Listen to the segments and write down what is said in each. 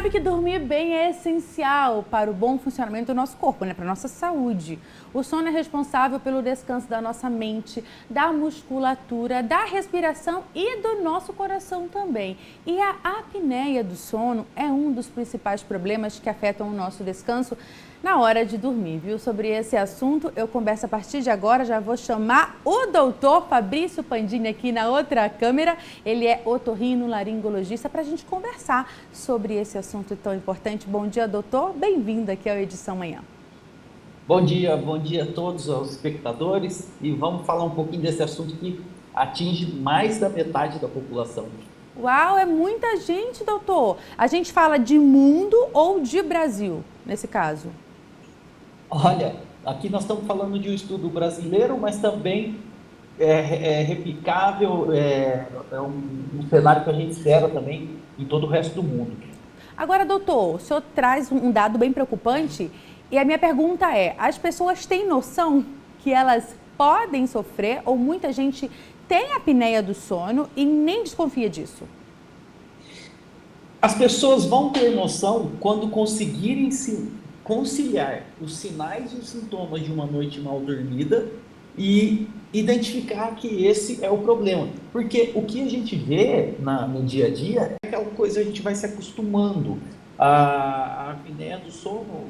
sabe que dormir bem é essencial para o bom funcionamento do nosso corpo, né? Para a nossa saúde. O sono é responsável pelo descanso da nossa mente, da musculatura, da respiração e do nosso coração também. E a apneia do sono é um dos principais problemas que afetam o nosso descanso na hora de dormir, viu? Sobre esse assunto, eu converso a partir de agora, já vou chamar o doutor Fabrício Pandini aqui na outra câmera. Ele é otorrinolaringologista para a gente conversar sobre esse assunto tão importante. Bom dia, doutor. Bem-vindo aqui ao Edição Manhã. Bom dia a todos os espectadores e vamos falar um pouquinho desse assunto que atinge mais da metade da população. Uau, é muita gente, doutor. A gente fala de mundo ou de Brasil, nesse caso? Olha, aqui nós estamos falando de um estudo brasileiro, mas também é replicável, é um cenário que a gente espera também em todo o resto do mundo. Agora, doutor, o senhor traz um dado bem preocupante e a minha pergunta é, as pessoas têm noção que elas podem sofrer ou muita gente tem apneia do sono e nem desconfia disso? As pessoas vão ter noção quando conseguirem se conciliar os sinais e os sintomas de uma noite mal dormida e identificar que esse é o problema. Porque o que a gente vê no dia a dia é aquela coisa, a gente vai se acostumando. A apneia do sono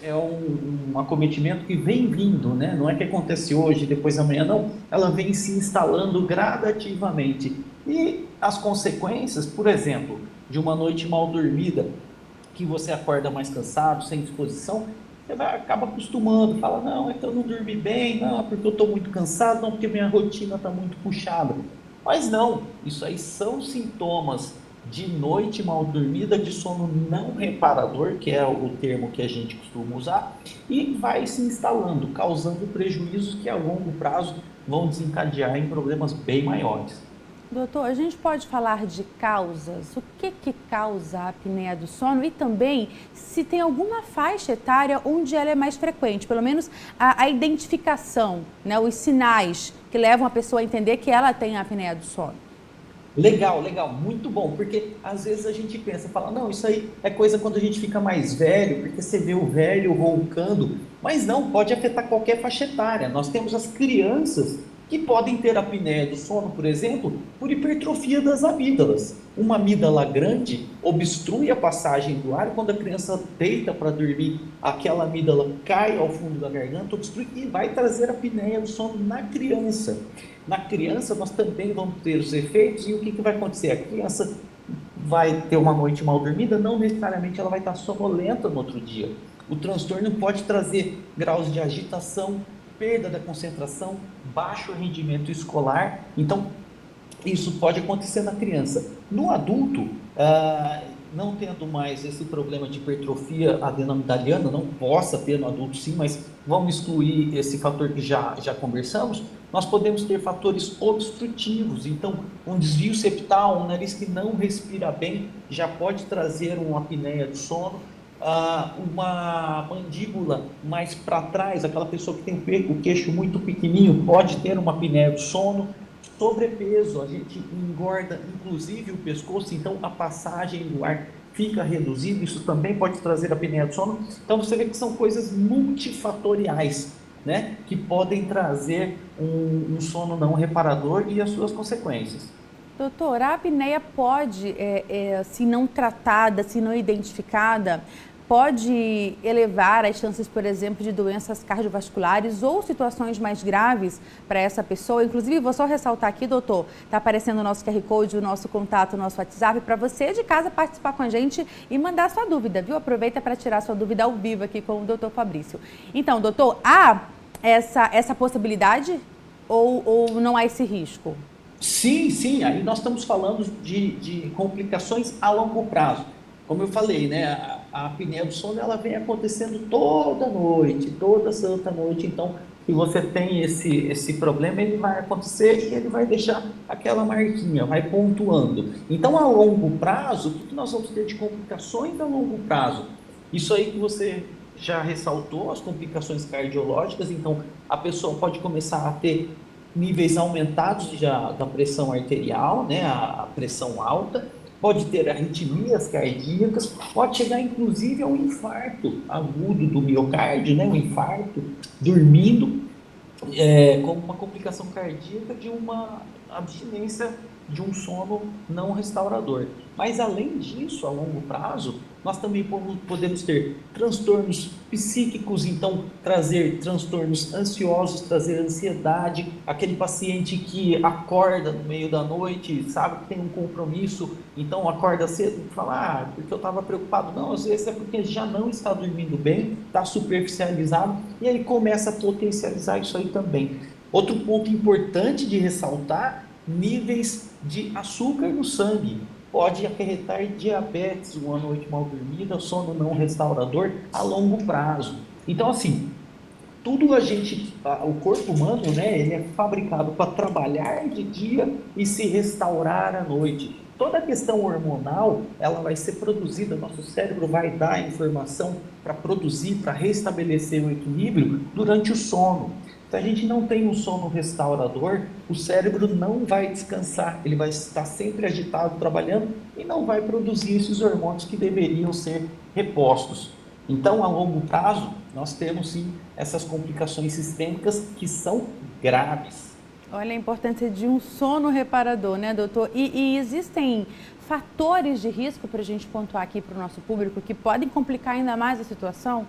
é um acometimento que vem vindo, né? Não é que acontece hoje, depois amanhã, não. Ela vem se instalando gradativamente. E as consequências, por exemplo, de uma noite mal dormida, que você acorda mais cansado, sem disposição, você acaba acostumando, fala, não, é que eu não dormi bem, não, é porque eu estou muito cansado, não, porque minha rotina está muito puxada. Mas não, isso aí são sintomas de noite mal dormida, de sono não reparador, que é o termo que a gente costuma usar, e vai se instalando, causando prejuízos que a longo prazo vão desencadear em problemas bem maiores. Doutor, a gente pode falar de causas? O que causa a apneia do sono? E também se tem alguma faixa etária onde ela é mais frequente, pelo menos a identificação, né, os sinais que levam a pessoa a entender que ela tem a apneia do sono. Legal, muito bom, porque às vezes a gente pensa, fala, não, isso aí é coisa quando a gente fica mais velho, porque você vê o velho roncando, mas não, pode afetar qualquer faixa etária. Nós temos as crianças que podem ter apneia do sono, por exemplo, por hipertrofia das amígdalas. Uma amígdala grande obstrui a passagem do ar, quando a criança deita para dormir, aquela amígdala cai ao fundo da garganta, obstrui e vai trazer a apneia do sono na criança. Na criança, nós também vamos ter os efeitos, e o que vai acontecer? A criança vai ter uma noite mal dormida, não necessariamente ela vai estar sonolenta no outro dia. O transtorno pode trazer graus de agitação, perda da concentração, baixo rendimento escolar. Então, isso pode acontecer na criança. No adulto, não tendo mais esse problema de hipertrofia adenomidaliana, não possa ter no adulto sim, mas vamos excluir esse fator que já conversamos, nós podemos ter fatores obstrutivos. Então, um desvio septal, um nariz que não respira bem, já pode trazer uma apneia do sono. Uma mandíbula mais para trás, aquela pessoa que tem o queixo muito pequenininho, pode ter uma apneia do sono. Sobrepeso, a gente engorda inclusive o pescoço, então a passagem do ar fica reduzida, isso também pode trazer apneia do sono. Então você vê que são coisas multifatoriais, né, que podem trazer um sono não reparador e as suas consequências. Doutor, a apneia pode, se não tratada, se não identificada, pode elevar as chances, por exemplo, de doenças cardiovasculares ou situações mais graves para essa pessoa. Inclusive, vou só ressaltar aqui, doutor, está aparecendo o nosso QR Code, o nosso contato, o nosso WhatsApp, para você de casa participar com a gente e mandar sua dúvida, viu? Aproveita para tirar sua dúvida ao vivo aqui com o doutor Fabrício. Então, doutor, há essa possibilidade ou não há esse risco? Sim, aí nós estamos falando de complicações a longo prazo. Como eu falei, né, a apneia do sono ela vem acontecendo toda noite, toda santa noite. Então, se você tem esse problema, ele vai acontecer e ele vai deixar aquela marquinha, vai pontuando. Então, a longo prazo, o que nós vamos ter de complicações a longo prazo? Isso aí que você já ressaltou, as complicações cardiológicas. Então, a pessoa pode começar a ter níveis aumentados da pressão arterial, né, a pressão alta. pode ter arritmias cardíacas, pode chegar inclusive ao infarto agudo do miocárdio, né? Um infarto dormindo, como uma complicação cardíaca de uma abstinência de um sono não restaurador. Mas além disso, a longo prazo, nós também podemos ter transtornos psíquicos, então trazer transtornos ansiosos, trazer ansiedade, aquele paciente que acorda no meio da noite, sabe que tem um compromisso, então acorda cedo e fala, porque eu estava preocupado. Não, às vezes é porque já não está dormindo bem, está superficializado, e aí começa a potencializar isso aí também. Outro ponto importante de ressaltar, níveis de açúcar no sangue. Pode acarretar diabetes, uma noite mal dormida, sono não restaurador a longo prazo. Então, assim, o corpo humano, né, ele é fabricado para trabalhar de dia e se restaurar à noite. Toda a questão hormonal, ela vai ser produzida, nosso cérebro vai dar a informação para produzir, para restabelecer o equilíbrio durante o sono. Se a gente não tem um sono restaurador, o cérebro não vai descansar, ele vai estar sempre agitado, trabalhando e não vai produzir esses hormônios que deveriam ser repostos. Então, a longo prazo, nós temos sim essas complicações sistêmicas que são graves. Olha a importância de um sono reparador, né, doutor? E existem fatores de risco para a gente pontuar aqui para o nosso público que podem complicar ainda mais a situação?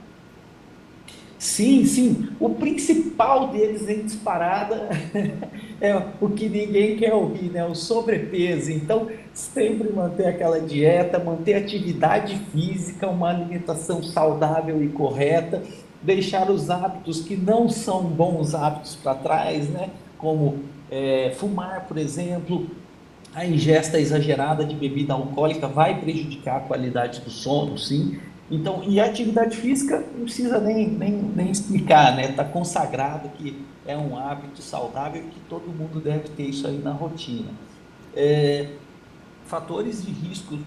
Sim, sim. O principal deles em disparada é o que ninguém quer ouvir, né? O sobrepeso. Então, sempre manter aquela dieta, manter atividade física, uma alimentação saudável e correta, deixar os hábitos que não são bons hábitos para trás, né? Como fumar, por exemplo. A ingesta exagerada de bebida alcoólica vai prejudicar a qualidade do sono, sim. Então, e a atividade física não precisa nem explicar, né? Está consagrado que é um hábito saudável e que todo mundo deve ter isso aí na rotina. É, Fatores de risco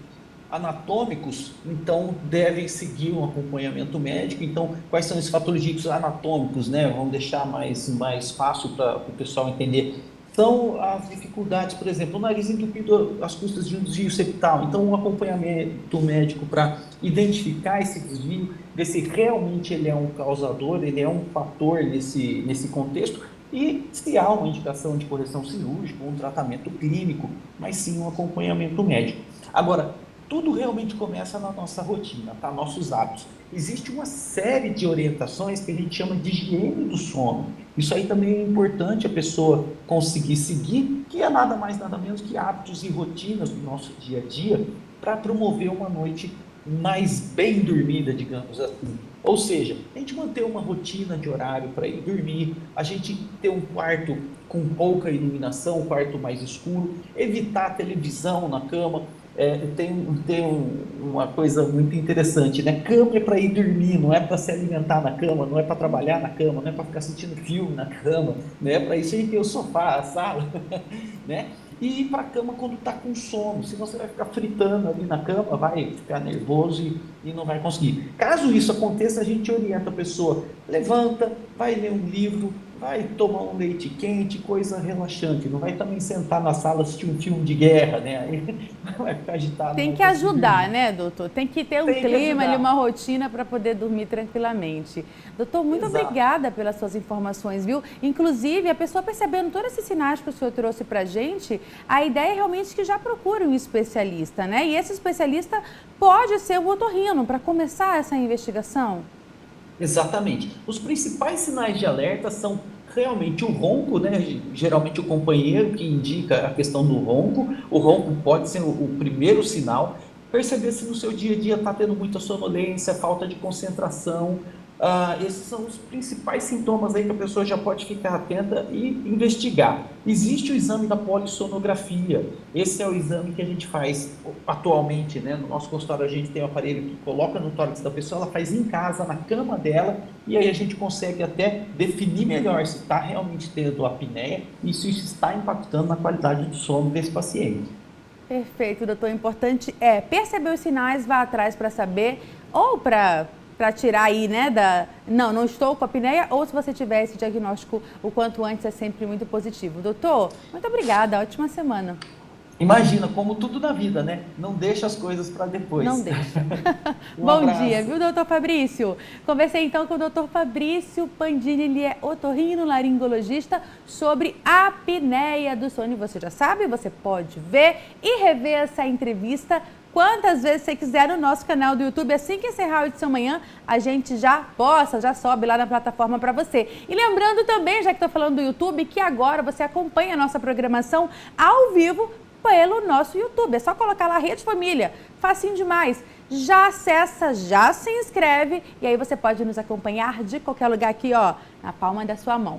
anatômicos, então, devem seguir um acompanhamento médico. Então, quais são esses fatores de risco anatômicos, né? Vamos deixar mais fácil para o pessoal entender. São as dificuldades, por exemplo, o nariz entupido às custas de um desvio septal. Então, um acompanhamento médico para identificar esse desvio, ver se realmente ele é um causador, ele é um fator nesse contexto, e se há uma indicação de correção cirúrgica, um tratamento clínico, mas sim um acompanhamento médico. Agora, tudo realmente começa na nossa rotina, tá? Nossos hábitos. Existe uma série de orientações que a gente chama de higiene do sono. Isso aí também é importante a pessoa conseguir seguir, que é nada mais nada menos que hábitos e rotinas do nosso dia a dia para promover uma noite mais bem dormida, digamos assim. Ou seja, a gente manter uma rotina de horário para ir dormir, a gente ter um quarto com pouca iluminação, um quarto mais escuro, evitar a televisão na cama. Uma coisa muito interessante, né? Cama é para ir dormir, não é para se alimentar na cama, não é para trabalhar na cama, não é para ficar assistindo filme na cama, né? Para isso a gente tem o sofá, a sala, né? E ir para a cama quando está com sono, senão você vai ficar fritando ali na cama, vai ficar nervoso e não vai conseguir. Caso isso aconteça, a gente orienta a pessoa, levanta, vai ler um livro, vai tomar um leite quente, coisa relaxante, não vai também sentar na sala assistir um filme de guerra, né? Aí vai ficar agitado. Tem que ajudar, né, doutor? Tem que ter um clima ali, uma rotina para poder dormir tranquilamente. Doutor, muito obrigada pelas suas informações, viu? Inclusive, a pessoa percebendo todos esses sinais que o senhor trouxe para a gente, a ideia é realmente que já procure um especialista, né? E esse especialista pode ser o otorrino para começar essa investigação. Exatamente. Os principais sinais de alerta são realmente o ronco, né? Geralmente o companheiro que indica a questão do ronco. O ronco pode ser o primeiro sinal. Perceber se no seu dia a dia está tendo muita sonolência, falta de concentração. Esses são os principais sintomas aí que a pessoa já pode ficar atenta e investigar. Existe o exame da polissonografia. Esse é o exame que a gente faz atualmente, né? No nosso consultório a gente tem um aparelho que coloca no tórax da pessoa, ela faz em casa, na cama dela, e aí a gente consegue até definir melhor se está realmente tendo apneia e se isso está impactando na qualidade do sono desse paciente. Perfeito, doutor. O importante é perceber os sinais, vá atrás para saber, ou para tirar aí, né, não estou com apneia, ou se você tiver esse diagnóstico o quanto antes é sempre muito positivo. Doutor, muito obrigada, ótima semana. Imagina, como tudo na vida, né? Não deixa as coisas para Não depois. deixa. Um Bom dia, abraço. viu, doutor Fabrício? Conversei então com o doutor Fabrício Pandini, ele é otorrinolaringologista, sobre a apneia do sono. E você já sabe, você pode ver e rever essa entrevista quantas vezes você quiser no nosso canal do YouTube. Assim que encerrar o Edição Manhã, a gente já posta, já sobe lá na plataforma para você. E lembrando também, já que estou falando do YouTube, que agora você acompanha a nossa programação ao vivo pelo nosso YouTube. É só colocar lá Rede Família, facinho demais. Já acessa, já se inscreve e aí você pode nos acompanhar de qualquer lugar aqui, ó, na palma da sua mão.